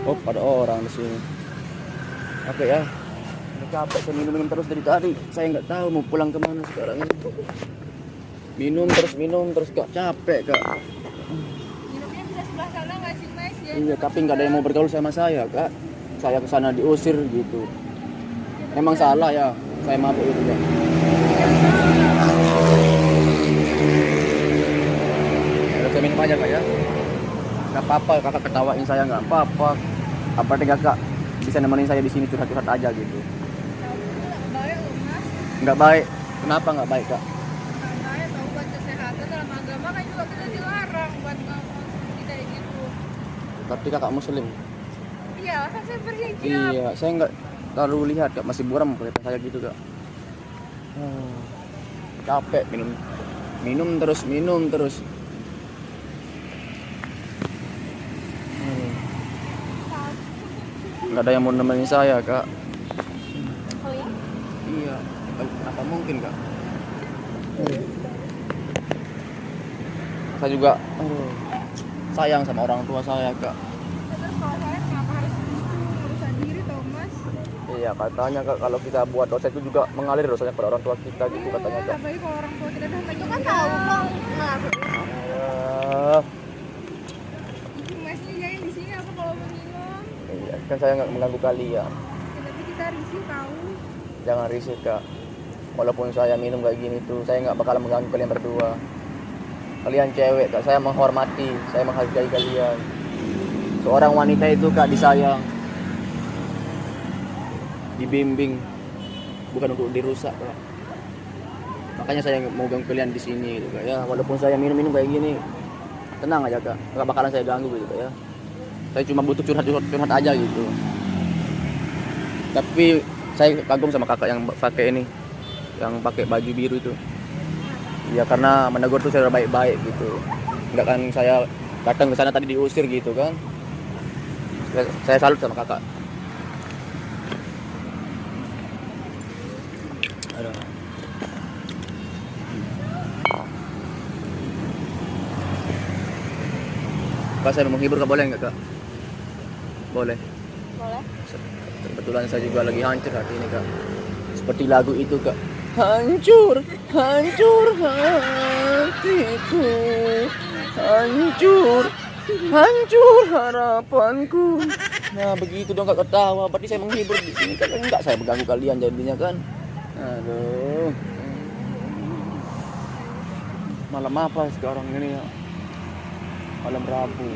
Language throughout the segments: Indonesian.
Oh, pada orang di sini. Oke ya. Udah capek saya minum terus dari tadi. Saya nggak tahu mau pulang kemana sekarang ini. Minum terus kak, capek kak. Minumnya bisa sebelah sana nggak sih Mas? Ya, Iya, tapi nggak ada yang mau bergaul sama saya kak. Saya kesana diusir gitu. Emang salah ya, saya mabuk itu kak. Udah saya minum aja kak ya. Gak apa-apa, kakak ketawain saya nggak apa-apa. Apa deh kakak bisa nemenin saya di sini curhat-curhat aja gitu. nggak baik loh Mas. Nggak baik, kenapa nggak baik kak? Nggak baik tahu buat kesehatan dalam agama kan juga kita dilarang buat konsumsi kayak gitu. Tapi kakak muslim. Iya, kan saya berhijab. Iya, saya nggak terlalu lihat kak, masih buram kelihatan saya gitu kak. Capek minum terus. Nggak ada yang mau nemenin saya kak. Oh ya? Iya, apa mungkin kak? Saya juga sayang sama orang tua saya kak. Terus kalau saya kenapa harus merusak diri tau Mas? Iya katanya kak, kalau kita buat dosa itu juga mengalir dosanya kepada orang tua kita gitu katanya kak. Apalagi kalau orang tua kita udah meninggal. Itu kan tahu kok. Ya, Ibu Masnya jangan di sini apa kalau mau minum? iya kan saya nggak mengganggu kalian. Ya, tapi kita risih tahu. Jangan risih kak. Walaupun saya minum kayak gini tuh, saya nggak bakal mengganggu kalian berdua. Kalian cewek kak, saya menghormati, saya menghargai kalian. Seorang wanita itu kak disayang, dibimbing, bukan untuk dirusak kak. Makanya saya mau ganggu kalian di sini gitu kak ya. Walaupun saya minum kayak gini, tenang aja kak, nggak bakalan saya ganggu gitu kak ya. Saya cuma butuh curhat aja gitu. Tapi saya kagum sama kakak yang pakai ini, yang pakai baju biru itu. Ya karena menegur tuh saya baik-baik gitu. Enggak kan saya datang ke sana tadi diusir gitu kan. Saya salut sama kakak. Aduh. Kak, saya mau menghibur kak, boleh nggak kak? Boleh. Boleh. Kebetulan saya juga lagi hancur hati ini kak. Seperti lagu itu kak. Hancur hatiku, hancur harapanku. Nah begitu dong kak ketawa. Berarti saya menghibur di sini kan enggak saya mengganggu kalian jadinya kan. Aduh. Malam apa sekarang ini ya? Malam Rabu.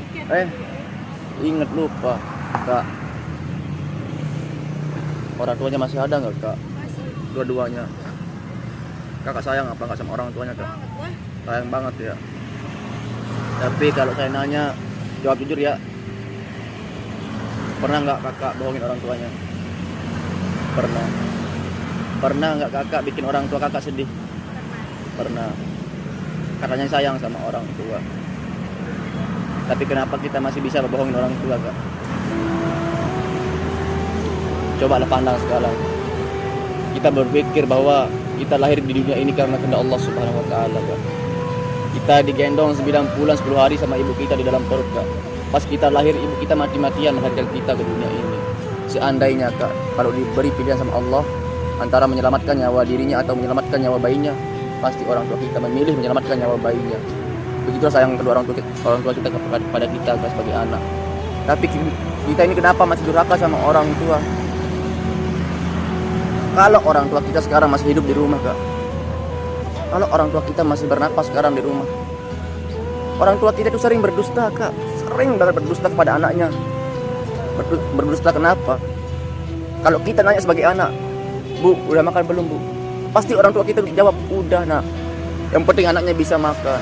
Ingat lupa kak. Orang tuanya masih ada nggak kak? Masih Dua-duanya. Kakak sayang apa nggak sama orang tuanya kak? banget wah. Sayang banget ya. Tapi kalau saya nanya, jawab jujur ya. Pernah nggak kakak bohongin orang tuanya? Pernah. Pernah nggak kakak bikin orang tua kakak sedih? Pernah. Katanya sayang sama orang tua. Tapi kenapa kita masih bisa bohongin orang tua kak? Coba pandang sekarang. Kita berpikir bahwa kita lahir di dunia ini karena kehendak Allah Subhanahu wa taala, Kak. Kita digendong 9 bulan 10 hari sama ibu kita di dalam perut, Kak. Pas kita lahir ibu kita mati-matian melahirkan kita ke dunia ini. Seandainya, Kak, kalau diberi pilihan sama Allah antara menyelamatkan nyawa dirinya atau menyelamatkan nyawa bayinya, pasti orang tua kita memilih menyelamatkan nyawa bayinya. Begitulah sayang kedua orang tua kita kepada kita, Kak, sebagai anak. Tapi kita ini kenapa masih durhaka sama orang tua? Kalau orang tua kita sekarang masih hidup di rumah kak, kalau orang tua kita masih bernapas sekarang di rumah, orang tua kita itu sering berdusta kak, sering banget berdusta kepada anaknya. Berdusta kenapa? Kalau kita nanya sebagai anak, bu udah makan belum bu? Pasti orang tua kita jawab udah nak, yang penting anaknya bisa makan.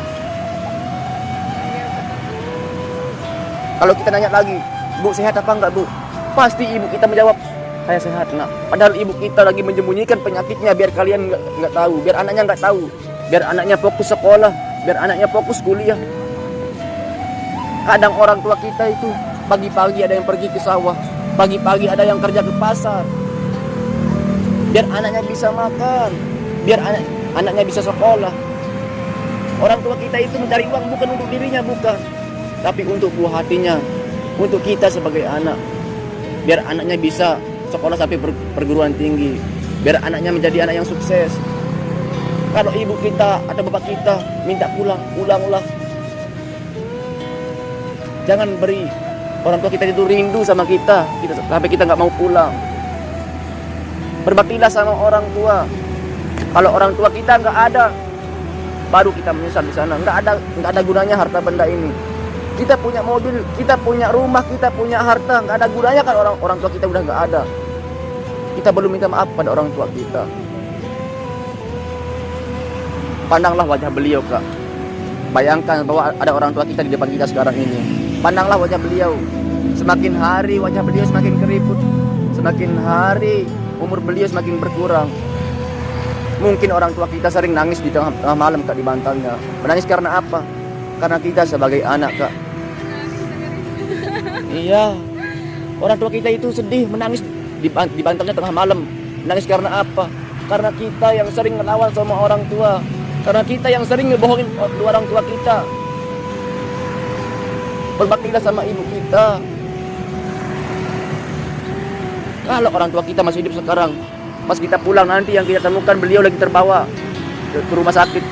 Kalau kita nanya lagi, bu sehat apa enggak bu? Pasti ibu kita menjawab saya sehat nak. Padahal ibu kita lagi menyembunyikan penyakitnya biar kalian nggak tahu, biar anaknya nggak tahu, biar anaknya fokus sekolah, biar anaknya fokus kuliah. Kadang orang tua kita itu pagi-pagi ada yang pergi ke sawah, pagi-pagi ada yang kerja ke pasar, biar anaknya bisa makan, biar anaknya bisa sekolah. Orang tua kita itu mencari uang bukan untuk dirinya, bukan, tapi untuk buah hatinya, untuk kita sebagai anak. biar anaknya bisa sekolah sampai perguruan tinggi, biar anaknya menjadi anak yang sukses. Kalau ibu kita atau bapak kita minta pulang, ulanglah. Jangan beri orang tua kita itu rindu sama kita sampai kita nggak mau pulang. Berbaktilah sama orang tua. Kalau orang tua kita nggak ada, baru kita menyesal di sana. Nggak ada gunanya harta benda ini. Kita punya mobil, kita punya rumah, kita punya harta, nggak ada gunanya kalau orang tua kita udah nggak ada. Kita belum minta maaf pada orang tua kita. Pandanglah wajah beliau, Kak. Bayangkan bahwa ada orang tua kita di depan kita sekarang ini. Pandanglah wajah beliau. Semakin hari wajah beliau semakin keriput. Semakin hari umur beliau semakin berkurang. Mungkin orang tua kita sering nangis di tengah malam, Kak, di bantalnya. Menangis karena apa? Karena kita sebagai anak, Kak. Iya. Orang tua kita itu sedih, menangis di bantalnya tengah malam. Menangis karena apa? Karena kita yang sering melawan sama orang tua. Karena kita yang sering ngebohongin orang tua kita. Berbaktilah sama ibu kita. Kalau orang tua kita masih hidup sekarang, pas kita pulang nanti yang kita temukan beliau lagi terbawa ke rumah sakit.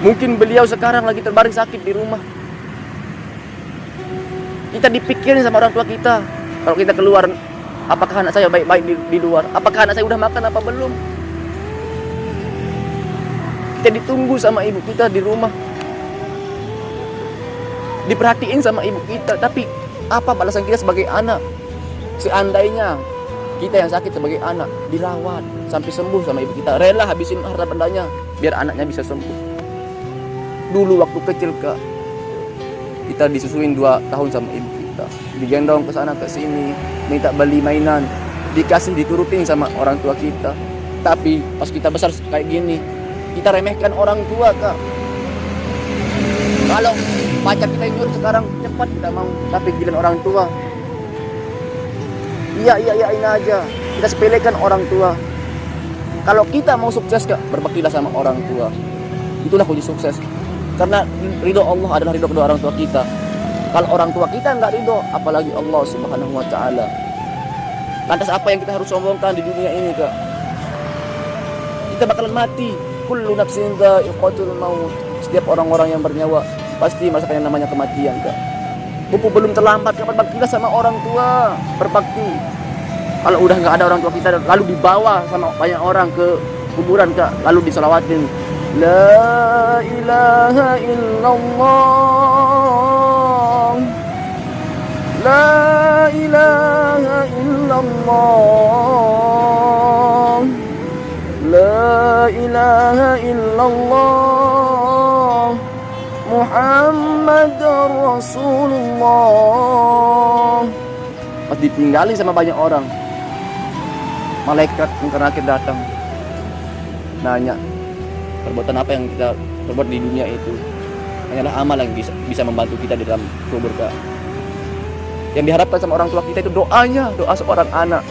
Mungkin beliau sekarang lagi terbaring sakit di rumah. Kita dipikirin sama orang tua kita. Kalau kita keluar, apakah anak saya baik-baik di luar? Apakah anak saya udah makan apa belum? Kita ditunggu sama ibu kita di rumah. Diperhatiin sama ibu kita. Tapi apa balasan kita sebagai anak? Seandainya kita yang sakit sebagai anak dirawat sampai sembuh sama ibu kita, rela habisin harta bendanya biar anaknya bisa sembuh. Dulu waktu kecil, Kak, kita disusuin 2 tahun sama ibu kita, digendong ke sana ke sini, minta beli mainan, dikasih diturutin sama orang tua kita. Tapi pas kita besar kayak gini, kita remehkan orang tua, Kak. Kalau pacar kita nyuruh sekarang cepat kita mau, tapi giliran orang tua, iyain aja. Kita sepelekan orang tua. Kalau kita mau sukses, Kak, berbaktilah sama orang tua. Itulah kunci sukses. Karena ridho Allah adalah ridho kedua orang tua kita. Kalau orang tua kita nggak ridho, apalagi Allah Subhanahu wa Ta'ala. Lantas apa yang kita harus sombongkan di dunia ini, Kak? Kita bakalan mati. Kullu nafsin dha'iqatul maut. Setiap orang-orang yang bernyawa pasti merasakan yang namanya kematian, Kak. Mumpung belum terlambat, Kak, berbaktilah sama orang tua. Berbakti. Kalau udah nggak ada orang tua kita, lalu dibawa sama banyak orang ke kuburan, Kak, lalu diselawatin. La ilaha illallah. La ilaha illallah. La ilaha illallah. Muhammad Rasulullah. Pas ditinggalin sama banyak orang, malaikat mungkar nakir datang nanya, perbuatan apa yang kita perbuat di dunia itu hanyalah amal yang bisa membantu kita di dalam kubur, Kak. Yang diharapkan sama orang tua kita itu doanya, doa seorang anak.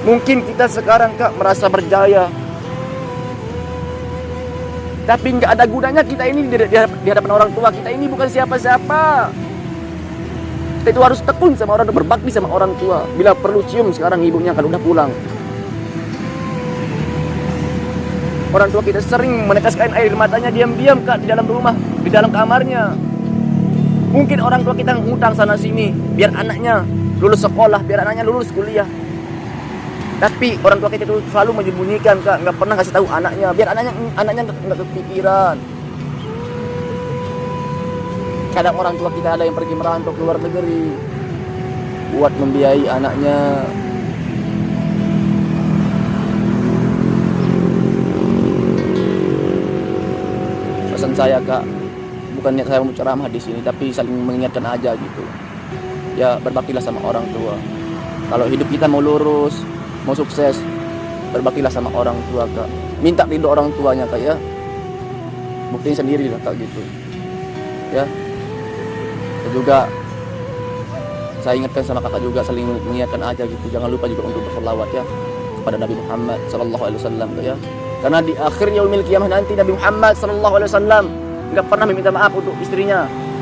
Mungkin kita sekarang, Kak, merasa berjaya, tapi nggak ada gunanya kita ini di hadapan orang tua. Kita ini bukan siapa-siapa. Kita itu harus tekun sama orang, berbakti sama orang tua. Bila perlu cium sekarang ibunya kalau udah pulang. Orang tua kita sering meneteskan air matanya diam-diam, Kak, di dalam rumah, di dalam kamarnya. Mungkin orang tua kita ngutang sana sini biar anaknya lulus sekolah, biar anaknya lulus kuliah. Tapi orang tua kita itu selalu menyembunyikan, Kak, nggak pernah kasih tahu anaknya, biar anaknya nggak kepikiran. Kadang orang tua kita ada yang pergi merantau ke luar negeri buat membiayai anaknya. Pesan saya, Kak, bukan niat saya mau ceramah di sini, tapi saling mengingatkan aja gitu. Ya, berbaktilah sama orang tua. Kalau hidup kita mau lurus, mau sukses, berbaktilah sama orang tua, Kak. Minta ridho orang tuanya, Kak, ya. Buktiin sendiri lah, Kak, gitu. Ya. Dan juga saya ingatkan sama kakak juga, saling mengingatkan aja gitu. Jangan lupa juga untuk berselawat, ya, kepada Nabi Muhammad sallallahu alaihi wasallam, ya. Karena di akhir yaumil qiyamah nanti Nabi Muhammad sallallahu alaihi wasallam enggak pernah meminta maaf untuk istrinya.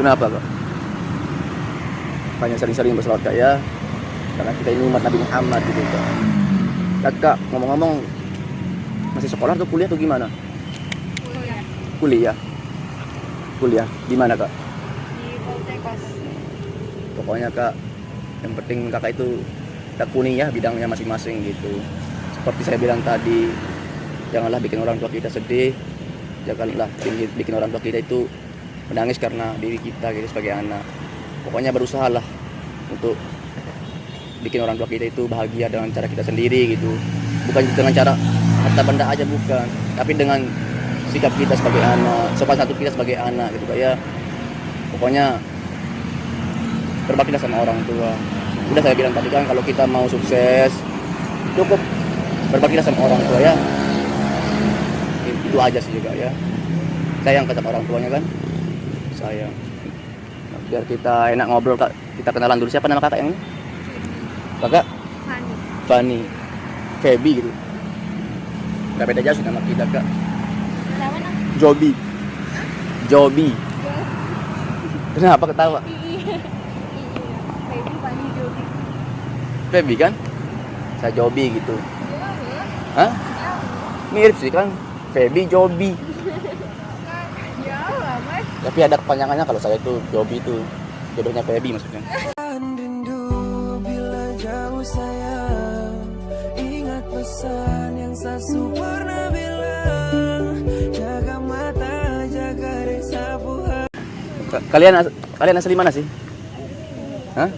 Kenapa kak? Banyak sering-sering berselawat kak ya, karena kita ini umat Nabi Muhammad gitu kak. Kakak ngomong-ngomong masih sekolah atau kuliah atau gimana? Kuliah Kuliah. Kuliah di mana kak? di Poltekkes. Pokoknya kak, yang penting kakak itu tekuni ya bidangnya masing-masing gitu. Seperti saya bilang tadi, janganlah bikin orang tua kita sedih, janganlah bikin orang tua kita itu menangis karena diri kita gitu sebagai anak. Pokoknya berusahalah untuk bikin orang tua kita itu bahagia dengan cara kita sendiri gitu, bukan dengan cara harta benda aja, bukan, tapi dengan sikap kita sebagai anak, sopan santun kita sebagai anak gitu kak ya. Pokoknya berbaktilah sama orang tua. Udah saya bilang tadi kan, kalau kita mau sukses cukup berbaktilah sama orang tua ya. Itu aja sih juga ya. Sayang ke sama orang tuanya kan. Sayang. Nah, biar kita enak ngobrol kak, kita kenalan dulu. Siapa nama kakak yang ini? Kakak? Fani. Fani. Feby gitu. Gak beda jauh sih nama kita kak. Siapa nak? Jobi. Jobi. Kenapa ketawa? Iya. Baby Fani Jobi. Feby kan? Saya Jobi gitu. Ya. Hah? Mirip sih kan. Feby Jobi. Ya lah mas. Tapi ada kepanjangannya, kalau saya itu Jobi itu jodohnya Feby maksudnya. Rindu bila jauh sayang, ingat pesan yang Sasu pernah bilang, jaga mata, jaga resapu hati. Kalian asli mana sih? Hah?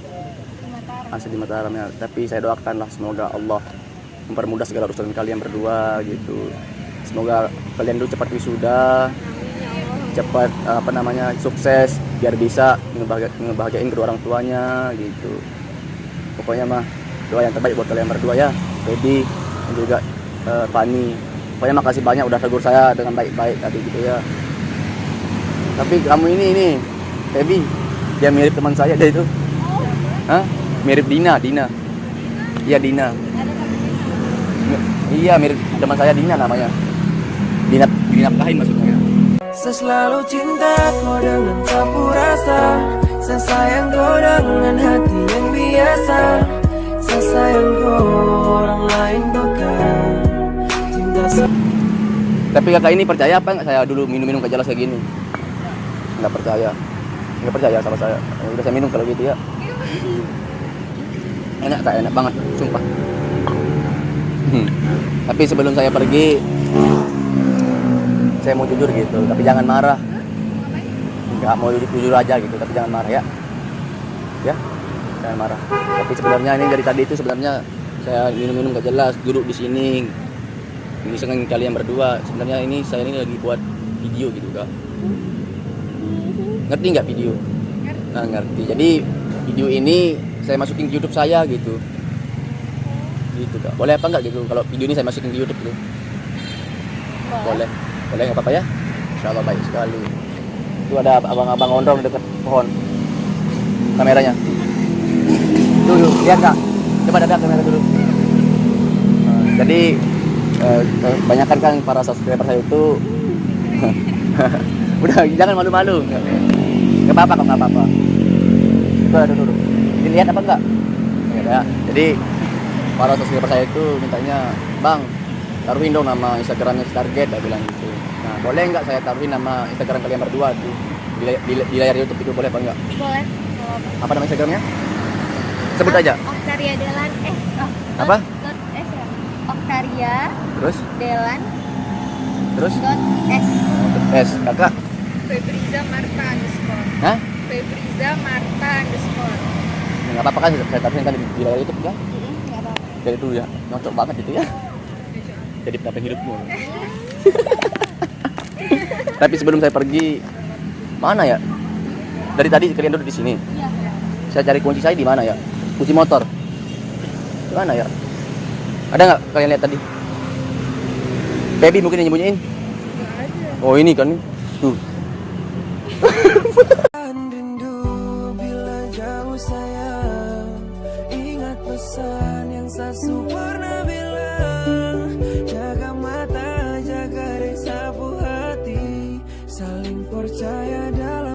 Mataram. Asli Mataram ya. Tapi saya doakanlah semoga Allah mempermudah segala urusan kalian berdua gitu. Semoga kalian dulu cepat wisuda, cepat sukses, biar bisa ngebahagiain kedua orang tuanya gitu. Pokoknya mah doa yang terbaik buat kalian berdua ya, Feby dan juga Fani. Pokoknya makasih banyak udah tegur saya dengan baik-baik tadi gitu ya. Tapi kamu ini Feby, dia mirip teman saya dia itu. Hah? Mirip Dina. Iya Dina. Iya mirip teman saya Dina namanya. Dinafkahin maksudnya. Saya selalu cinta kau dengan sapu rasa, saya sayang kau dengan hati yang biasa, saya sayang kau orang lain bukan cinta. Tapi kakak ini percaya apa nggak saya dulu minum gak jelas kayak gini? Nggak percaya sama saya. Udah saya minum kalau gitu ya. Enak kak, enak banget, sumpah. Tapi sebelum saya pergi, saya mau jujur gitu, tapi jangan marah. Nggak mau jujur aja gitu, tapi jangan marah ya. Ya, jangan marah. Tapi sebenarnya ini dari tadi itu sebenarnya saya minum gak jelas, duduk di sini. Ini dengan kalian berdua. Sebenarnya ini saya ini lagi buat video gitu kak. Ngerti nggak video? Nah, ngerti. Jadi video ini saya masukin ke YouTube saya gitu. Gitu kak. Boleh apa nggak gitu? Kalau video ini saya masukin ke YouTube gitu. Boleh nggak apa-apa ya? Insya Allah baik sekali. Itu ada abang-abang gondrong di dekat pohon. Kameranya. Dulu, lihat kak. Coba dadak kamera dulu. Nah, jadi kebanyakan kan para subscriber saya itu udah jangan malu-malu. Nggak apa-apa kok, nggak apa-apa. Dulu. Dilihat apa enggak? Ya. Jadi para subscriber saya itu mintanya, "Bang, taruhin dong nama Instagramnya Target," dia bilang gitu. Nah, boleh nggak saya taruhin nama Instagram kalian berdua tuh di layar YouTube itu, boleh apa enggak? Boleh. Apa nama Instagramnya? Sebut aja. Octaria Delan Apa? Dot S ya. Octaria Terus? Delan Terus? dot S. S. Kakak? Febriza Marta underscore. Hah? Febriza Marta underscore. Nggak apa-apa kan, saya taruhin kan di layar YouTube ya. Nggak apa-apa. Dari dulu ya, nyocok banget gitu ya. Jadi pendamping hidupmu. Tapi sebelum saya pergi, mana ya? Dari tadi kalian duduk di sini. Iya. Saya cari kunci saya di mana ya? Kunci motor. Di mana ya? Ada nggak kalian lihat tadi? Baby mungkin yang nyembunyiin. Nggak ada. Oh ini kan, tuh. Rindu bila jauh sayang, ingat pesan yang Sasu pernah bilang,